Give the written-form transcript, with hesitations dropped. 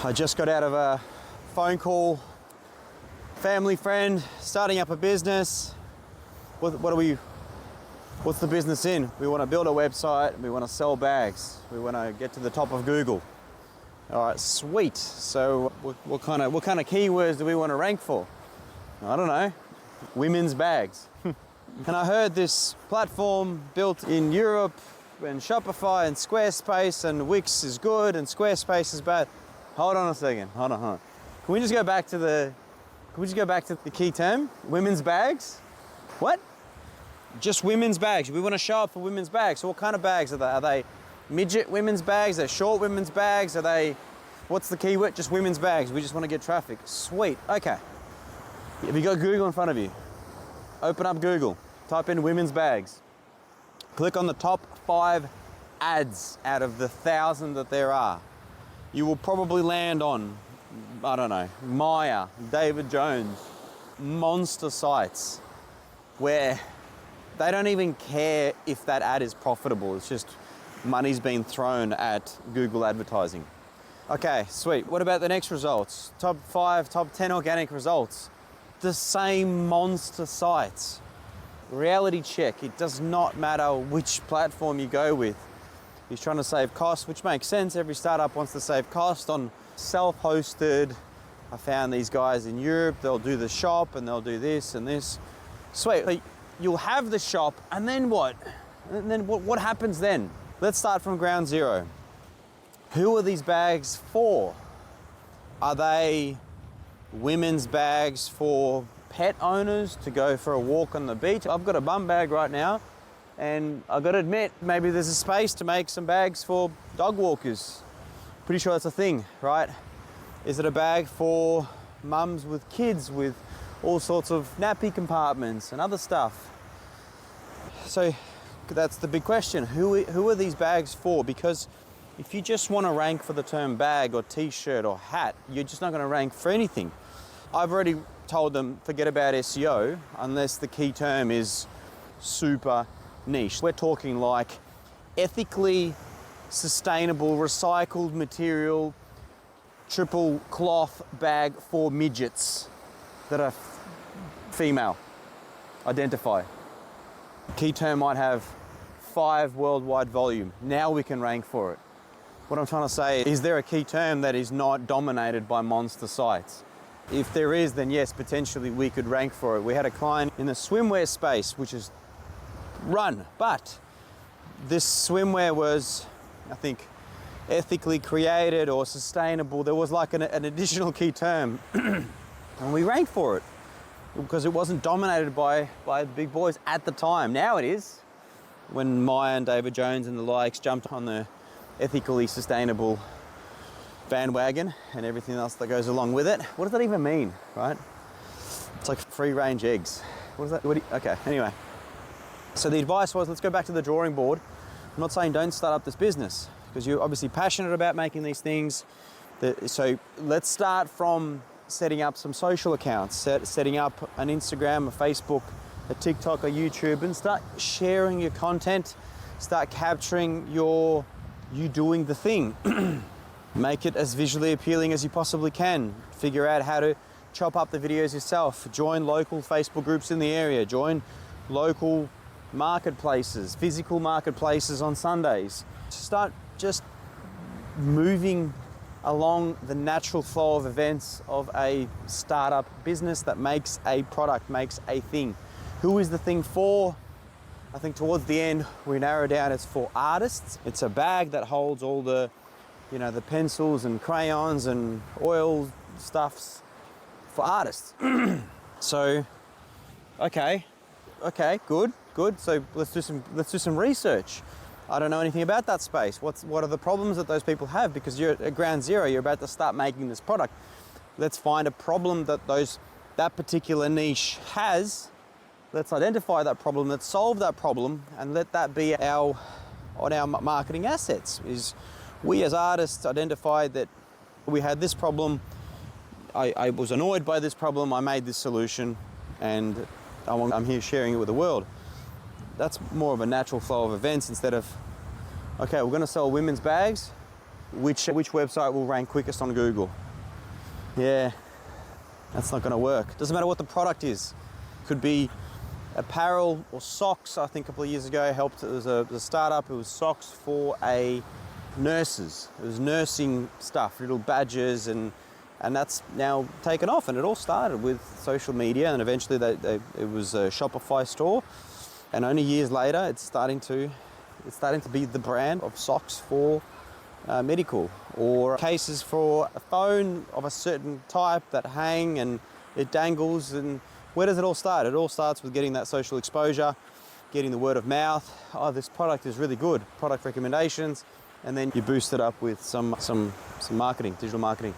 I just got out of a phone call, family friend, starting up a business. What's the business in? We want to build a website, we want to sell bags, we want to get to the top of Google. All right, sweet. So what kind of keywords do we want to rank for? I don't know, women's bags. And I heard this platform built in Europe and Shopify and Squarespace, and Wix is good and Squarespace is bad. Hold on a second, hold on. Can we just go back to the key term? Women's bags? What? Just women's bags. We want to show up for women's bags. So what kind of bags are they? Are they midget women's bags? Are they short women's bags? Are they, what's the keyword? Just women's bags. We just want to get traffic. Sweet, okay. Have you got Google in front of you? Open up Google, type in women's bags. Click on the top 5 ads out of the 1,000 that there are. You will probably land on, I don't know, Maya, David Jones, monster sites where they don't even care if that ad is profitable. It's just money's been thrown at Google advertising. Okay, sweet. What about the next results? Top 5, top 10 organic results. The same monster sites. Reality check, it does not matter which platform you go with. He's trying to save costs, which makes sense. Every startup wants to save cost on self-hosted. I found these guys in Europe, they'll do the shop and they'll do this and this. Sweet, you'll have the shop and then what? And then what happens then? Let's start from ground zero. Who are these bags for? Are they women's bags for pet owners to go for a walk on the beach? I've got a bum bag right now, and I've got to admit, maybe there's a space to make some bags for dog walkers. Pretty sure that's a thing, right? Is it a bag for mums with kids with all sorts of nappy compartments and other stuff? So that's the big question. Who are these bags for? Because if you just want to rank for the term bag or t-shirt or hat, you're just not going to rank for anything. I've already told them, forget about SEO unless the key term is super niche. We're talking like ethically sustainable, recycled material, triple cloth bag for midgets that are female. Identify. Key term might have 5 worldwide volume. Now we can rank for it. What I'm trying to say is there a key term that is not dominated by monster sites? If there is, then yes, potentially we could rank for it. We had a client in the swimwear space, which is run, but this swimwear was, I think, ethically created or sustainable. There was like an additional key term and we ranked for it because it wasn't dominated by the big boys at the time. Now it is, when Maya and David Jones and the likes jumped on the ethically sustainable bandwagon and everything else that goes along with it. What does that even mean, right? It's like free range eggs. What is that? Okay, anyway. So the advice was, let's go back to the drawing board. I'm not saying don't start up this business because you're obviously passionate about making these things. So let's start from setting up some social accounts, setting up an Instagram, a Facebook, a TikTok, a YouTube, and start sharing your content, start capturing you doing the thing. Make it as visually appealing as you possibly can. Figure out how to chop up the videos yourself. Join local Facebook groups in the area. Join local marketplaces, physical marketplaces on Sundays. Start just moving along the natural flow of events of a startup business that makes a product, makes a thing. Who is the thing for? I think towards the end, we narrow down it's for artists. It's a bag that holds all the the pencils and crayons and oil stuffs for artists. So, okay, good. So let's do some research. I don't know anything about that space. What are the problems that those people have? Because you're at ground zero, you're about to start making this product. Let's find a problem that that particular niche has. Let's identify that problem, let's solve that problem, and let that be our marketing assets. Is we as artists identified that we had this problem, I was annoyed by this problem, I made this solution, and I'm here sharing it with the world. That's more of a natural flow of events instead of, okay, we're gonna sell women's bags. which website will rank quickest on Google. Yeah, that's not gonna work. Doesn't matter what the product is. Could be apparel or socks. I think a couple of years ago helped. It was a startup. It was socks for nurses. It was nursing stuff, little badges, and that's now taken off. And it all started with social media, and eventually it was a Shopify store. And only years later, it's starting to be the brand of socks for medical, or cases for a phone of a certain type that hang and it dangles. And where does it all start? It all starts with getting that social exposure, getting the word of mouth. Oh, this product is really good. Product recommendations, and then you boost it up with some marketing, digital marketing.